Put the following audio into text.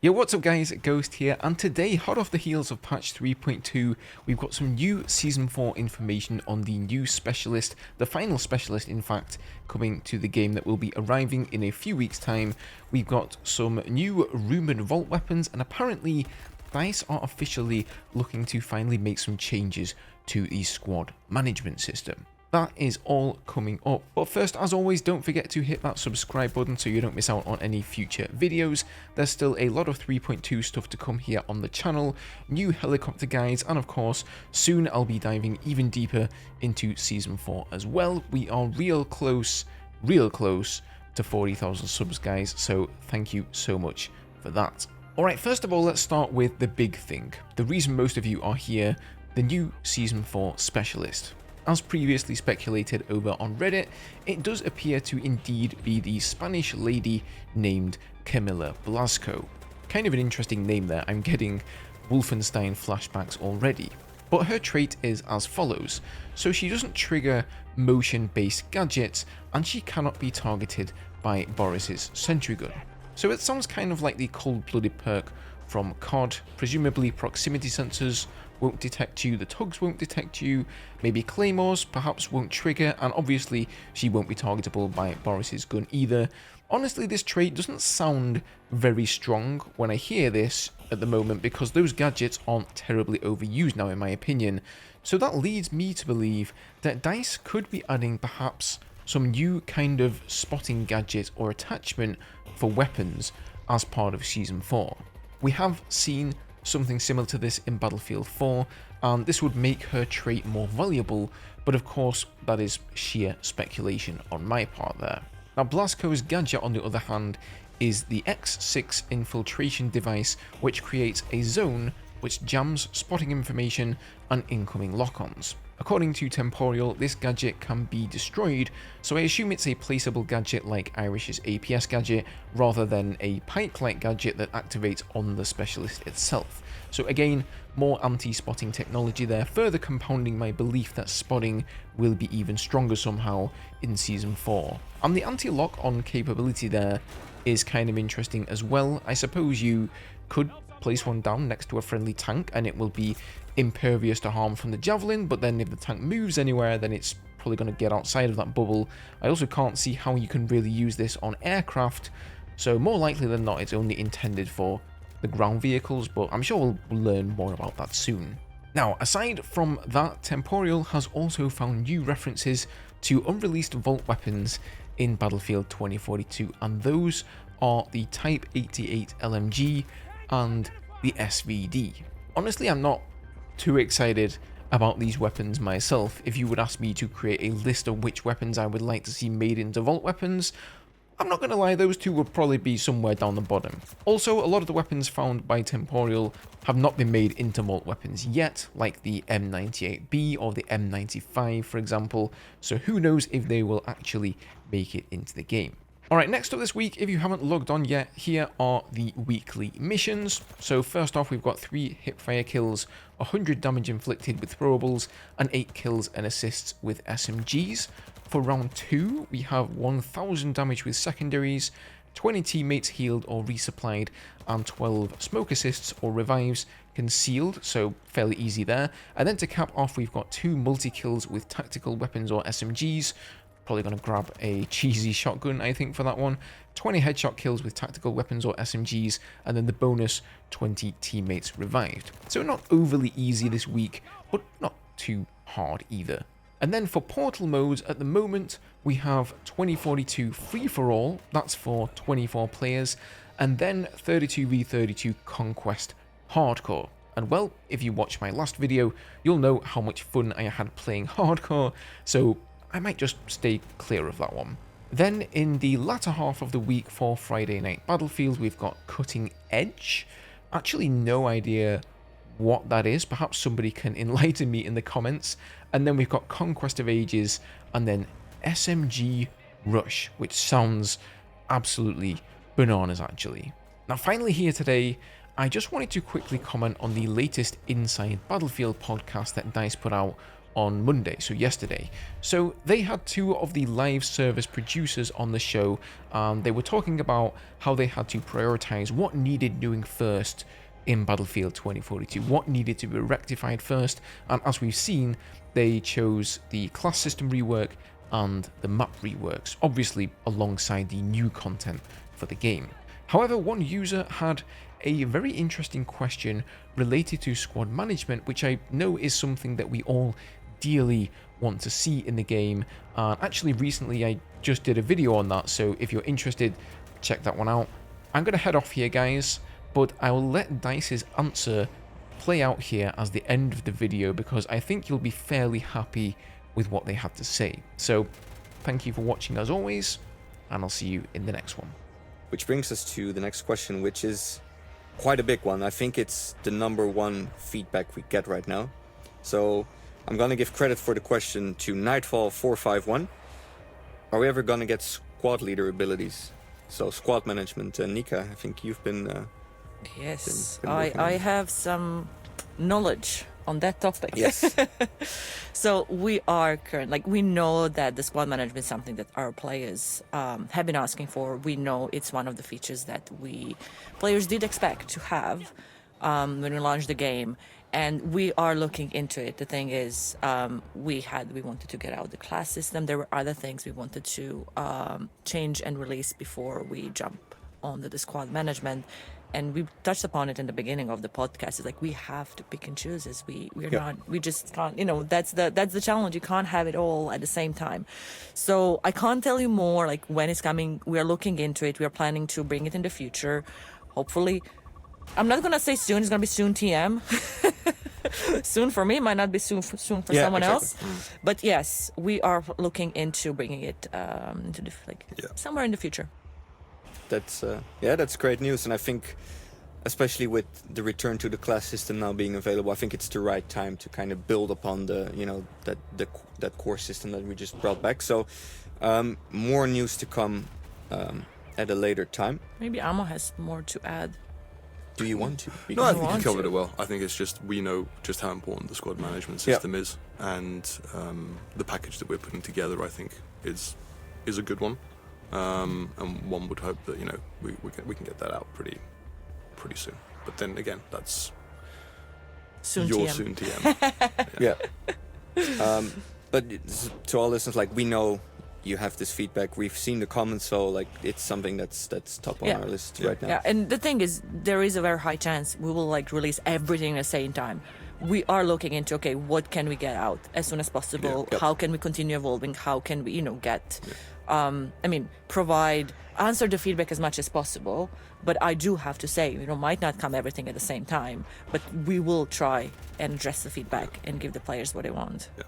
Yo, what's up guys, Ghost here, and today, hot off the heels of patch 3.2, we've got some new Season 4 information on the new specialist, the final specialist in fact, coming to the game that will be arriving in a few weeks' time. We've got some new rumoured vault weapons, and apparently DICE are officially looking to finally make some changes to the squad management system. That is all coming up, but first, as always, don't forget to hit that subscribe button so you don't miss out on any future videos. There's still a lot of 3.2 stuff to come here on the channel, new helicopter guides, and of course soon I'll be diving even deeper into Season 4 as well. We are real close to 40,000 subs guys, so thank you so much for that. Alright, first of all, let's start with the big thing, the reason most of you are here, the new Season 4 specialist. As previously speculated over on Reddit, it does appear to indeed be the Spanish lady named Camila Blasco. Kind of an interesting name there, I'm getting Wolfenstein flashbacks already. But her trait is as follows, so she doesn't trigger motion-based gadgets, and she cannot be targeted by Boris's sentry gun. So it sounds kind of like the cold-blooded perk from COD, presumably proximity sensors won't detect you, the tugs won't detect you, maybe claymores perhaps won't trigger, and obviously she won't be targetable by Boris's gun either. Honestly, this trait doesn't sound very strong when I hear this at the moment, because those gadgets aren't terribly overused now in my opinion. So that leads me to believe that DICE could be adding perhaps some new kind of spotting gadget or attachment for weapons as part of Season 4. We have seen something similar to this in Battlefield 4, and this would make her trait more valuable, but of course that is sheer speculation on my part there. Now Blasco's gadget on the other hand is the X6 infiltration device, which creates a zone which jams spotting information and incoming lock-ons. According to Temporal, this gadget can be destroyed, so I assume it's a placeable gadget like Irish's APS gadget, rather than a Pike-like gadget that activates on the specialist itself. So again, more anti-spotting technology there, further compounding my belief that spotting will be even stronger somehow in Season 4. And the anti-lock-on capability there is kind of interesting as well. I suppose you could place one down next to a friendly tank and it will be impervious to harm from the javelin, but then if the tank moves anywhere, then it's probably going to get outside of that bubble. I also can't see how you can really use this on aircraft, so more likely than not it's only intended for the ground vehicles, but I'm sure we'll learn more about that soon. Now, aside from that, Temporal has also found new references to unreleased vault weapons in Battlefield 2042, and those are the Type 88 LMG and the SVD. Honestly, I'm not too excited about these weapons myself. If you would ask me to create a list of which weapons I would like to see made into vault weapons, I'm not gonna lie, those two would probably be somewhere down the bottom. Also, a lot of the weapons found by Temporal have not been made into vault weapons yet, like the M98B or the M95 for example, so who knows if they will actually make it into the game. Alright, next up this week, if you haven't logged on yet, here are the weekly missions. So first off, we've got 3 hipfire kills, 100 damage inflicted with throwables, and 8 kills and assists with SMGs. For round 2, we have 1000 damage with secondaries, 20 teammates healed or resupplied, and 12 smoke assists or revives concealed, so fairly easy there. And then to cap off, we've got 2 multi-kills with tactical weapons or SMGs. Probably going to grab a cheesy shotgun, I think, for that one. 20 headshot kills with tactical weapons or SMGs, and then the bonus 20 teammates revived. So not overly easy this week, but not too hard either. And then for portal modes, at the moment, we have 2042 free-for-all, that's for 24 players, and then 32v32 conquest hardcore. And well, if you watched my last video, you'll know how much fun I had playing hardcore, so I might just stay clear of that one. Then in the latter half of the week for Friday Night Battlefield, we've got Cutting Edge. Actually no idea what that is, perhaps somebody can enlighten me in the comments. And then we've got Conquest of Ages, and then SMG Rush, which sounds absolutely bananas actually. Now finally here today, I just wanted to quickly comment on the latest Inside Battlefield podcast that DICE put out on Monday, so yesterday. So they had two of the live service producers on the show, and they were talking about how they had to prioritize what needed doing first in Battlefield 2042, what needed to be rectified first, and as we've seen, they chose the class system rework and the map reworks, obviously alongside the new content for the game. However, one user had a very interesting question related to squad management, which I know is something that we all dearly want to see in the game. Actually, recently I just did a video on that, so if you're interested, check that one out. I'm going to head off here, guys, but I will let Dice's answer play out here as the end of the video, because I think you'll be fairly happy with what they had to say. So, thank you for watching as always, and I'll see you in the next one. Which brings us to the next question, which is quite a big one. I think it's the #1 feedback we get right now. So I'm gonna give credit for the question to Nightfall451. Are we ever gonna get squad leader abilities? So squad management. Nika, I think you've been... Yes, been working on I it. have some knowledge on that topic. Yes. So we are we know that the squad management is something that our players have been asking for. We know it's one of the features that players did expect to have when we launched the game, and we are looking into it. The thing is, we wanted to get out the class system. There were other things we wanted to change and release before we jump onto the squad management. And we touched upon it in the beginning of the podcast. It's like we have to pick and choose. We just can't. That's the challenge. You can't have it all at the same time. So I can't tell you more. Like when it's coming, we are looking into it. We are planning to bring it in the future. Hopefully, I'm not gonna say soon. It's gonna be soon. TM. Soon for me, might not be soon for someone else. But yes, we are looking into bringing it into somewhere in the future. That's great news, and I think especially with the return to the class system now being available, I think it's the right time to kind of build upon that core system that we just brought back. So more news to come at a later time. Maybe Amo has more to add. Do you want to? No, I think you covered it well. I think it's just we know just how important the squad management system is, and the package that we're putting together, I think, is a good one. And one would hope that we can get that out pretty soon. But then again, that's soon your TM. soon TM. Yeah. But to all listeners, we know you have this feedback. We've seen the comments, so it's something that's top on our list right now. Yeah, and the thing is, there is a very high chance we will release everything at the same time. We are looking into what can we get out as soon as possible. Yep. How can we continue evolving? How can we get answer the feedback as much as possible. But I do have to say, might not come everything at the same time, but we will try and address the feedback and give the players what they want. Yeah.